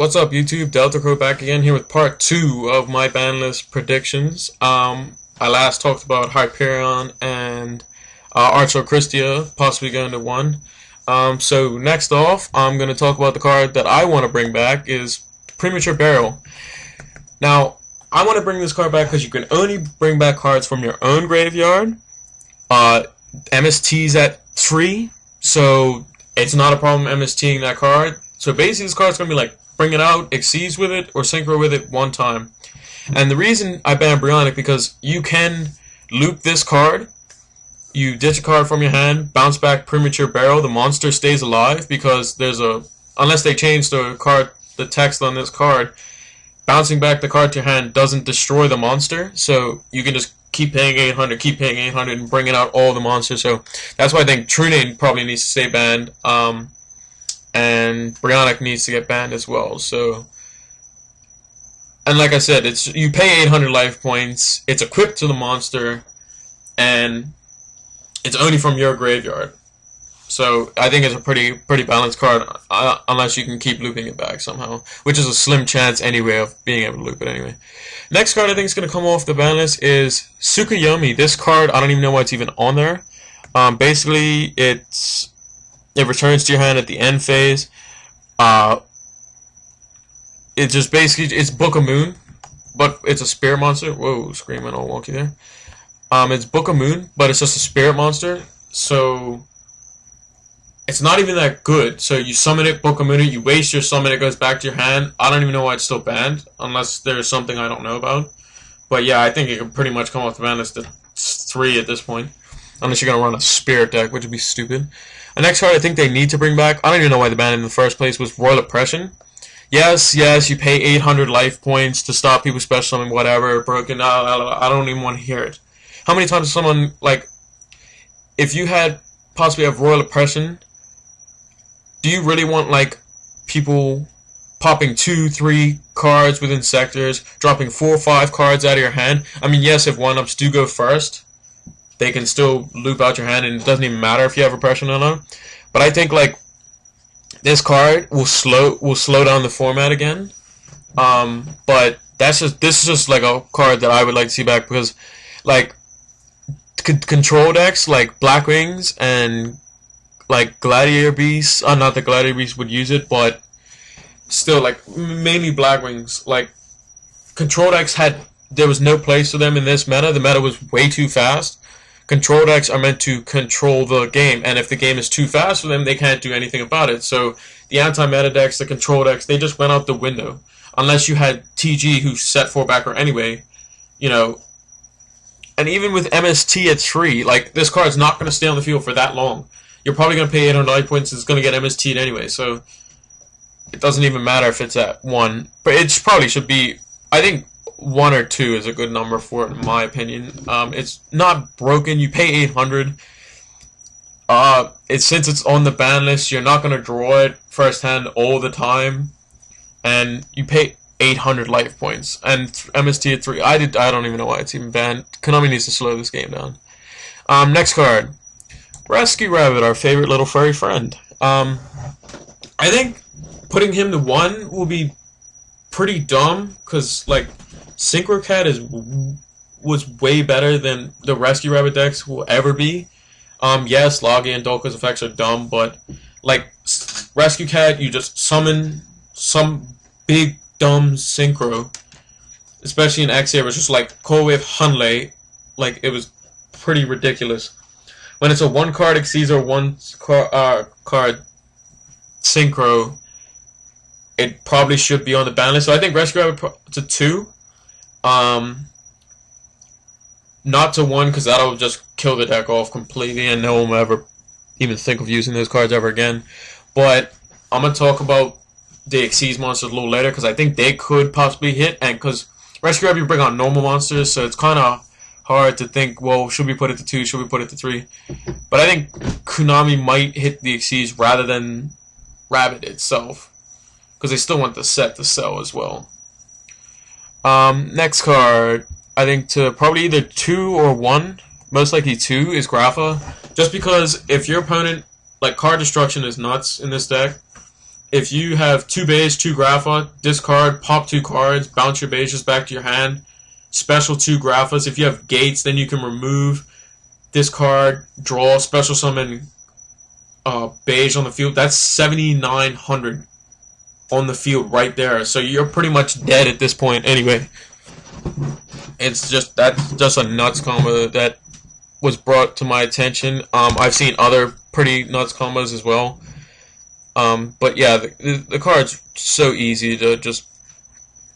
What's up, YouTube? Delta Crow back again here with part 2 of my ban list predictions. I last talked about Hyperion and Archer Christia possibly going to 1. So next off, I'm going to talk about the card that I want to bring back is Premature Barrow. Now, I want to bring this card back because you can only bring back cards from your own graveyard. MST's at 3, so it's not a problem MSTing that card. So basically this card's going to be like, bring it out, exceeds with it, or synchro with it one time. And the reason I ban Brionic, because you can loop this card, you ditch a card from your hand, bounce back Premature Barrow, the monster stays alive, because there's a, unless they change the text on this card, bouncing back the card to your hand doesn't destroy the monster, so you can just keep paying 800, and bringing out all the monsters. So that's why I think Trunane probably needs to stay banned. And Brionic needs to get banned as well. So, and like I said, it's you pay 800 life points. It's equipped to the monster, and it's only from your graveyard. So I think it's a pretty balanced card, unless you can keep looping it back somehow, which is a slim chance anyway of being able to loop it anyway. Next card I think is going to come off the ban list is Tsukuyomi. This card, I don't even know why it's even on there. Basically, it returns to your hand at the end phase. It just basically, it's Bokeh Moon, but it's a spirit monster. Whoa, screaming all wonky there. It's Bokeh Moon, but it's just a spirit monster, so it's not even that good. So you summon it, Bokeh Moon it, you waste your summon, it goes back to your hand. I don't even know why it's still banned, unless there's something I don't know about. But yeah, I think it can pretty much come off the ban list at 3 at this point. Unless you're going to run a spirit deck, which would be stupid. The next card I think they need to bring back, I don't even know why they banned it in the first place, was Royal Oppression. Yes, you pay 800 life points to stop people special summon, whatever, broken, I don't even want to hear it. How many times someone, like, if you had possibly have Royal Oppression, do you really want, like, people popping 2, 3 cards within sectors, dropping 4 or 5 cards out of your hand? I mean, yes, if 1-ups do go first, they can still loop out your hand, and it doesn't even matter if you have oppression or not. But I think like this card will slow down the format again. But this is just like a card that I would like to see back, because like control decks like Blackwings and like Gladiator Beasts, not that Gladiator Beasts would use it, but still like mainly Blackwings, like control decks there was no place for them in this meta. The meta was way too fast. Control decks are meant to control the game, and if the game is too fast for them, they can't do anything about it. So the anti-meta decks, the control decks, they just went out the window. Unless you had TG who set 4 backer anyway, you know. And even with MST at 3, like this card's not going to stay on the field for that long. You're probably going to pay 800 life points, it's going to get MST'd anyway, so it doesn't even matter if it's at 1. But it probably should be, I think 1 or 2 is a good number for it, in my opinion. It's not broken. You pay 800. Since it's on the ban list, you're not going to draw it first hand all the time, and you pay 800 life points. And MST at 3. I don't even know why it's even banned. Konami needs to slow this game down. Next card, Rescue Rabbit, our favorite little furry friend. I think putting him to 1 will be pretty dumb, because like Synchro Cat was way better than the Rescue Rabbit decks will ever be. Yes, Logi and Dolka's effects are dumb, but like Rescue Cat, you just summon some big dumb synchro, especially in XA, it was just like Cold Wave Hunley, like it was pretty ridiculous. When it's a 1 card exceeds or 1 card synchro, it probably should be on the ban list. So I think Rescue Rabbit to 2. Not to 1, because that'll just kill the deck off completely, and no one will ever even think of using those cards ever again. But I'm going to talk about the Xyz monsters a little later, because I think they could possibly hit, and because Rescue Rabbit, you bring on normal monsters, so it's kind of hard to think, well, should we put it to 2, should we put it to 3? But I think Konami might hit the Xyz rather than Rabbit itself, because they still want the set to sell as well. Next card, I think to probably either 2 or 1, most likely 2, is Groffle. Just because if your opponent, like, card destruction is nuts in this deck, if you have 2 beige, 2 Graffa, discard, pop 2 cards, bounce your beiges back to your hand, special 2 Graffas. If you have gates, then you can remove, discard, draw, special summon beige on the field. That's 7,900 on the field right there. So you're pretty much dead at this point anyway. That's just a nuts combo that was brought to my attention. I've seen other pretty nuts combos as well. But yeah, the card's so easy to just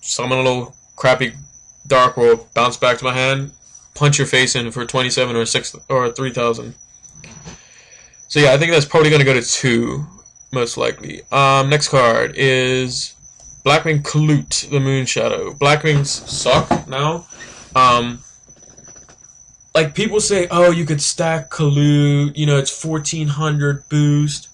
summon a little crappy Dark World, bounce back to my hand, punch your face in for 27 or 6 or 3,000. So yeah, I think that's probably gonna go to 2, most likely. Next card is Blackwing Klute, the Moon Shadow. Blackwings suck now. Like people say, oh, you could stack Klute, you know, it's 1,400 boost.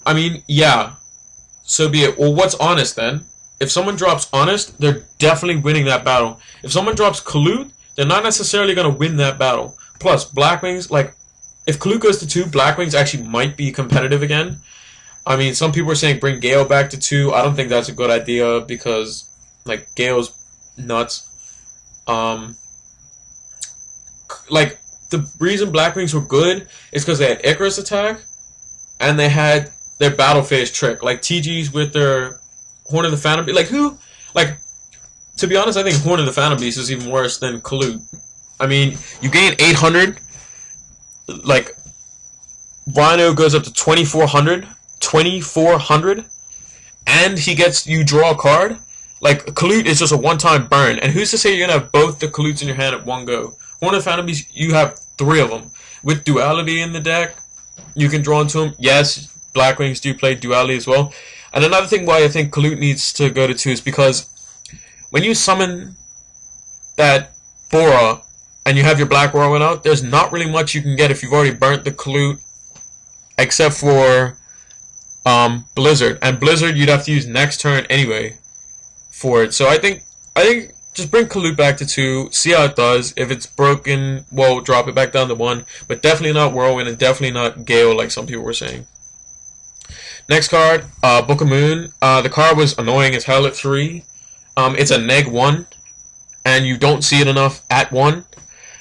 I mean, yeah, so be it. Well, what's Honest then? If someone drops Honest, they're definitely winning that battle. If someone drops Klute, they're not necessarily going to win that battle. Plus, Blackwings, like, if Klute goes to 2, Blackwings actually might be competitive again. I mean, some people are saying bring Gale back to 2. I don't think that's a good idea because, like, Gale's nuts. Like, the reason Blackwings were good is because they had Icarus attack and they had their battle phase trick, like TGs with their Horn of the Phantom Beast. Like, who? Like, to be honest, I think Horn of the Phantom Beast is even worse than Klute. I mean, you gain 800, like, Rhino goes up to 2,400, and he gets, you draw a card. Like, Klute is just a one-time burn, and who's to say you're going to have both the Klutes in your hand at one go? Horn of the Phantom Beast, you have 3 of them. With Duality in the deck, you can draw into them. Yes, Blackwings do play Duality as well. And another thing why I think Klute needs to go to 2 is because when you summon that Bora and you have your Black Whirlwind out, there's not really much you can get if you've already burnt the Klute, except for Blizzard. And Blizzard you'd have to use next turn anyway for it. So I think just bring Klute back to 2, see how it does. If it's broken, well, drop it back down to 1. But definitely not Whirlwind and definitely not Gale like some people were saying. Next card, Bokeh Moon. The card was annoying as hell at 3. It's a -1, and you don't see it enough at 1.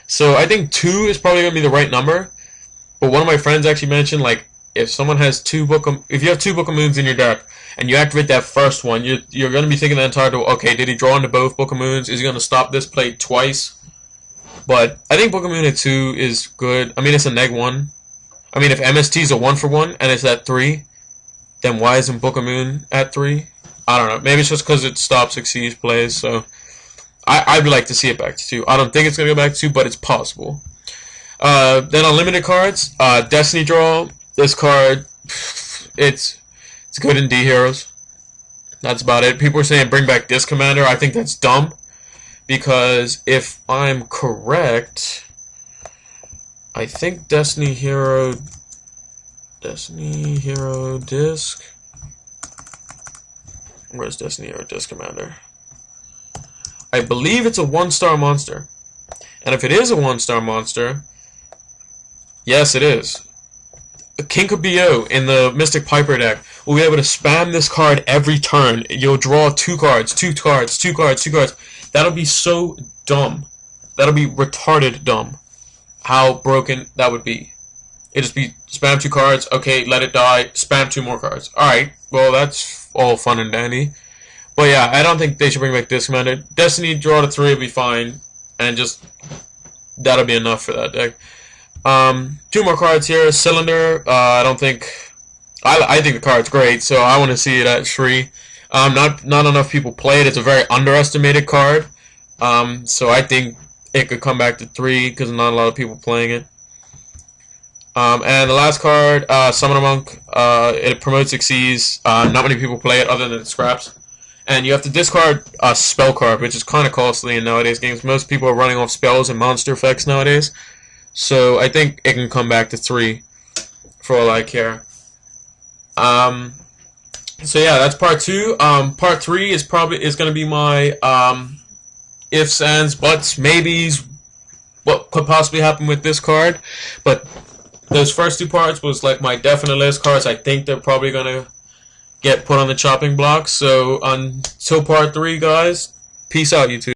So I think 2 is probably going to be the right number. But one of my friends actually mentioned, like, if someone has if you have 2 Bokeh Moons in your deck, and you activate that first one, you're going to be thinking the entire time, okay, did he draw into both Bokeh Moons? Is he going to stop this play twice? But I think Bokeh Moon at 2 is good. I mean, it's a -1. I mean, if MST is a 1-for-1, and it's at 3, then why isn't Bokeh Moon at 3? I don't know. Maybe it's just because it stops Xyz plays, so I'd like to see it back to 2. I don't think it's going to go back to 2, but it's possible. Then unlimited cards. Destiny Draw. This card, it's good in D Heroes. That's about it. People are saying bring back Disc Commander. I think that's dumb, because if I'm correct, I think Destiny Hero Disc. Where's Destiny Hero Disc Commander? I believe it's a 1-star monster. And if it is a 1-star monster, yes, it is. King Caballo in the Mystic Piper deck will be able to spam this card every turn. You'll draw 2 cards, 2 cards, 2 cards, 2 cards. That'll be so dumb. That'll be retarded dumb. How broken that would be. It'd just be spam 2 cards, okay, let it die, spam 2 more cards. Alright, well, that's all fun and dandy. But yeah, I don't think they should bring back Disc Commander. Destiny draw to 3 will be fine, and just that'll be enough for that deck. 2 more cards here. Cylinder. I don't think. I think the card's great, so I want to see it at 3. Not enough people play it. It's a very underestimated card. So I think it could come back to 3 because not a lot of people playing it. And the last card, Summoner Monk. It promotes Xyz. Not many people play it other than scraps. And you have to discard a spell card, which is kind of costly in nowadays games. Most people are running off spells and monster effects nowadays. So I think it can come back to 3 for all I care. So yeah, that's part 2. Part 3 is going to be my ifs, ands, buts, maybes, what could possibly happen with this card. But those first 2 parts was like my definite list cards. I think they're probably going to get put on the chopping block. So until part 3, guys, peace out, YouTube.